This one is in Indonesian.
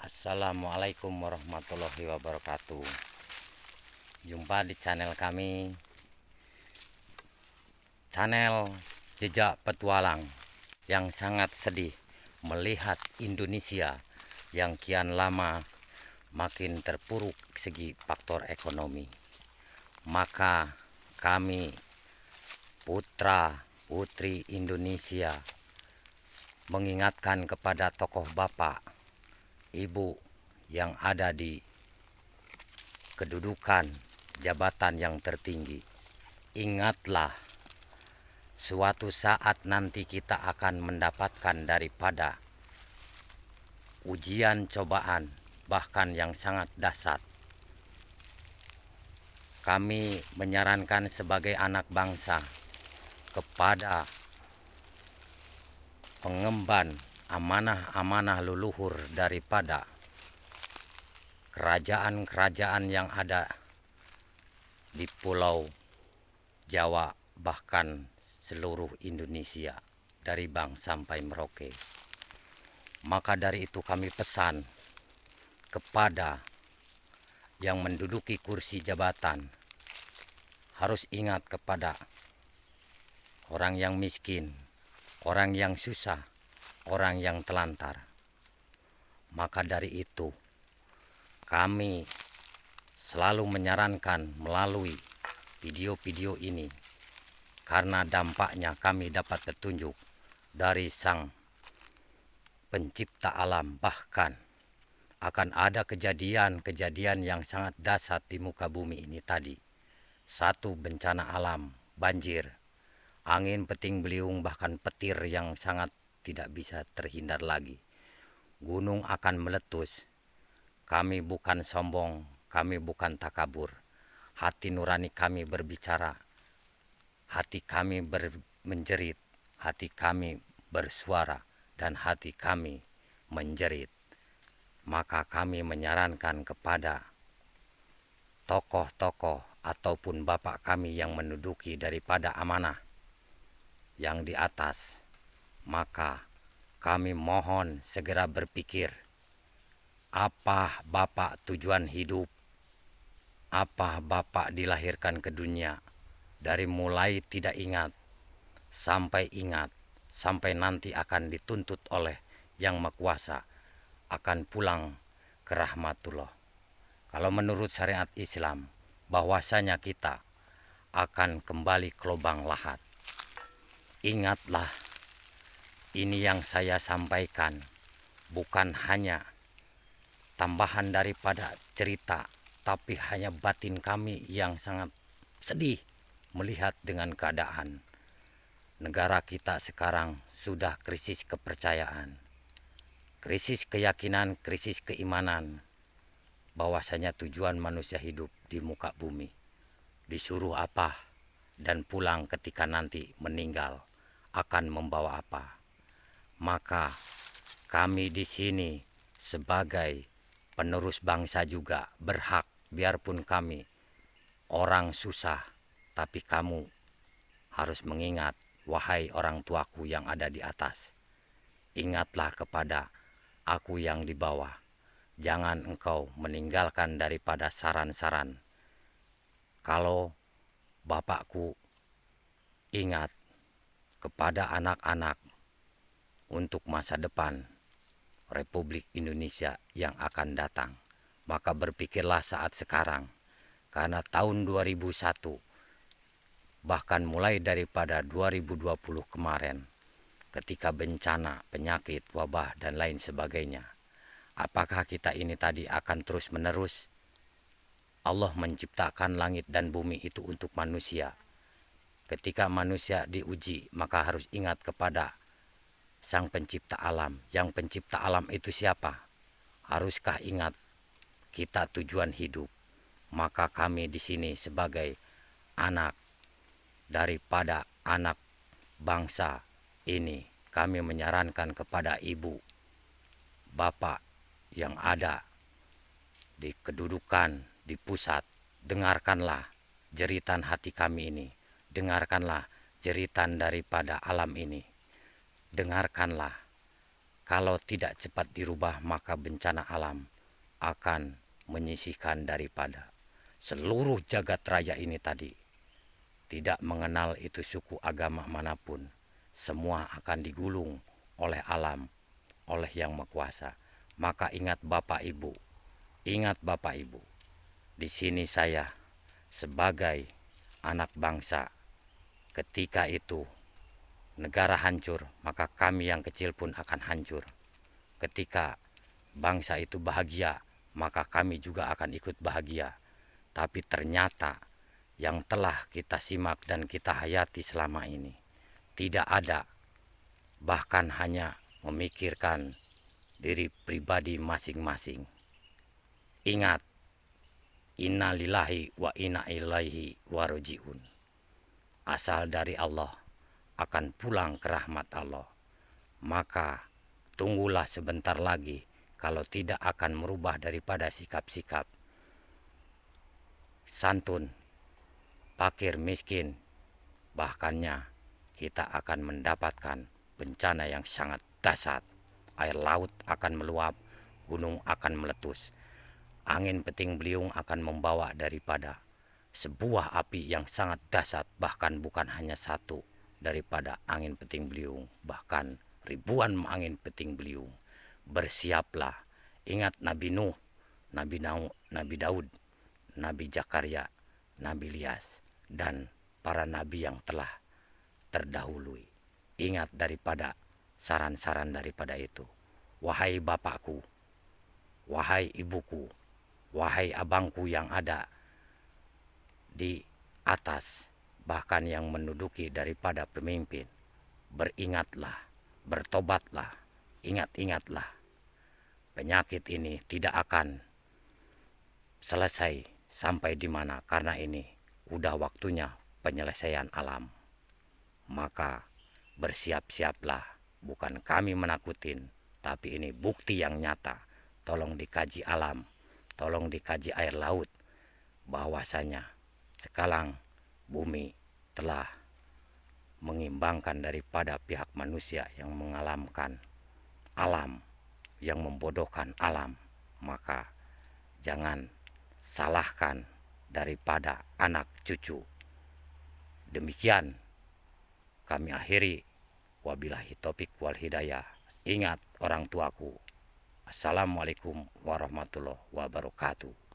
Assalamualaikum warahmatullahi wabarakatuh. Jumpa di channel kami, channel Jejak Petualang, yang sangat sedih melihat Indonesia yang kian lama makin terpuruk segi faktor ekonomi. Maka kami, putra putri Indonesia, mengingatkan kepada tokoh bapak ibu yang ada di kedudukan jabatan yang tertinggi. Ingatlah, suatu saat nanti kita akan mendapatkan daripada ujian cobaan bahkan yang sangat dahsyat. Kami menyarankan sebagai anak bangsa kepada pengemban amanah-amanah leluhur daripada kerajaan-kerajaan yang ada di Pulau Jawa, bahkan seluruh Indonesia dari Sabang sampai Merauke. Maka dari itu kami pesan kepada yang menduduki kursi jabatan, harus ingat kepada orang yang miskin, orang yang susah, orang yang telantar. Maka dari itu kami selalu menyarankan melalui video-video ini, karena dampaknya kami dapat petunjuk dari Sang Pencipta alam. Bahkan akan ada kejadian-kejadian yang sangat dahsyat di muka bumi ini tadi. Satu, bencana alam, banjir, angin puting beliung, bahkan petir yang sangat tidak bisa terhindar lagi. Gunung akan meletus. Kami bukan sombong, kami bukan takabur. Hati nurani kami berbicara, hati kami menjerit, hati kami bersuara, dan hati kami menjerit. Maka kami menyarankan kepada tokoh-tokoh ataupun bapak kami yang menduduki daripada amanah yang di atas, maka kami mohon segera berpikir, apa bapak tujuan hidup, apa bapak dilahirkan ke dunia, dari mulai tidak ingat, sampai nanti akan dituntut oleh Yang Maha Kuasa, akan pulang ke rahmatullah. Kalau menurut syariat Islam, bahwasanya kita akan kembali ke lubang lahat. Ingatlah, ini yang saya sampaikan bukan hanya tambahan daripada cerita, tapi hanya batin kami yang sangat sedih melihat dengan keadaan negara kita sekarang sudah krisis kepercayaan, krisis keyakinan, krisis keimanan, bahwasanya tujuan manusia hidup di muka bumi, disuruh apa, dan pulang ketika nanti meninggal akan membawa apa. Maka kami di sini sebagai penerus bangsa juga berhak, biarpun kami orang susah, tapi kamu harus mengingat, wahai orang tuaku yang ada di atas, ingatlah kepada aku yang di bawah. Jangan engkau meninggalkan daripada saran-saran. Kalau bapakku ingat kepada anak-anak untuk masa depan Republik Indonesia yang akan datang, maka berpikirlah saat sekarang. Karena tahun 2001, bahkan mulai daripada 2020 kemarin, ketika bencana, penyakit, wabah, dan lain sebagainya, apakah kita ini tadi akan terus menerus? Allah menciptakan langit dan bumi itu untuk manusia. Ketika manusia diuji, maka harus ingat kepada Sang Pencipta alam. Yang pencipta alam itu siapa? Haruskah ingat kita tujuan hidup? Maka kami di sini sebagai anak daripada anak bangsa ini, kami menyarankan kepada ibu, bapak yang ada di kedudukan di pusat, dengarkanlah jeritan hati kami ini, dengarkanlah jeritan daripada alam ini, dengarkanlah Kalau tidak cepat dirubah, maka bencana alam akan menyisihkan daripada seluruh jagat raya ini tadi. Tidak mengenal itu suku agama manapun, semua akan digulung oleh alam, oleh Yang Maha Kuasa. Maka ingat Bapak Ibu, di sini saya sebagai anak bangsa, ketika itu negara hancur, maka kami yang kecil pun akan hancur. Ketika bangsa itu bahagia, maka kami juga akan ikut bahagia. Tapi ternyata yang telah kita simak dan kita hayati selama ini tidak ada, bahkan hanya memikirkan diri pribadi masing-masing. Ingat, inna lillahi wa inna ilaihi warojiun. Asal dari Allah, akan pulang ke rahmat Allah. Maka tunggulah sebentar lagi, kalau tidak akan merubah daripada sikap-sikap santun, fakir miskin, bahkannya kita akan mendapatkan bencana yang sangat dahsyat. Air laut akan meluap, gunung akan meletus, angin puting beliung akan membawa daripada sebuah api yang sangat dahsyat, bahkan bukan hanya satu daripada angin puting beliung, bahkan ribuan angin puting beliung. Bersiaplah, ingat Nabi Nuh, Nabi Daud, Nabi Zakaria, Nabi Ilyas, dan para nabi yang telah terdahului. Ingat daripada saran-saran daripada itu. Wahai bapakku, wahai ibuku, wahai abangku yang ada di atas, bahkan yang menduduki daripada pemimpin, beringatlah, bertobatlah, ingat-ingatlah. Penyakit ini tidak akan selesai sampai di mana, karena ini udah waktunya penyelesaian alam. Maka bersiap-siaplah, bukan kami menakutin, tapi ini bukti yang nyata. Tolong dikaji alam, tolong dikaji air laut, bahwasanya sekarang bumi telah mengimbangkan daripada pihak manusia yang mengalamkan alam, yang membodohkan alam. Maka jangan salahkan daripada anak cucu. Demikian kami akhiri. Wabillahi taufik wal hidayah. Ingat orang tuaku. Assalamualaikum warahmatullahi wabarakatuh.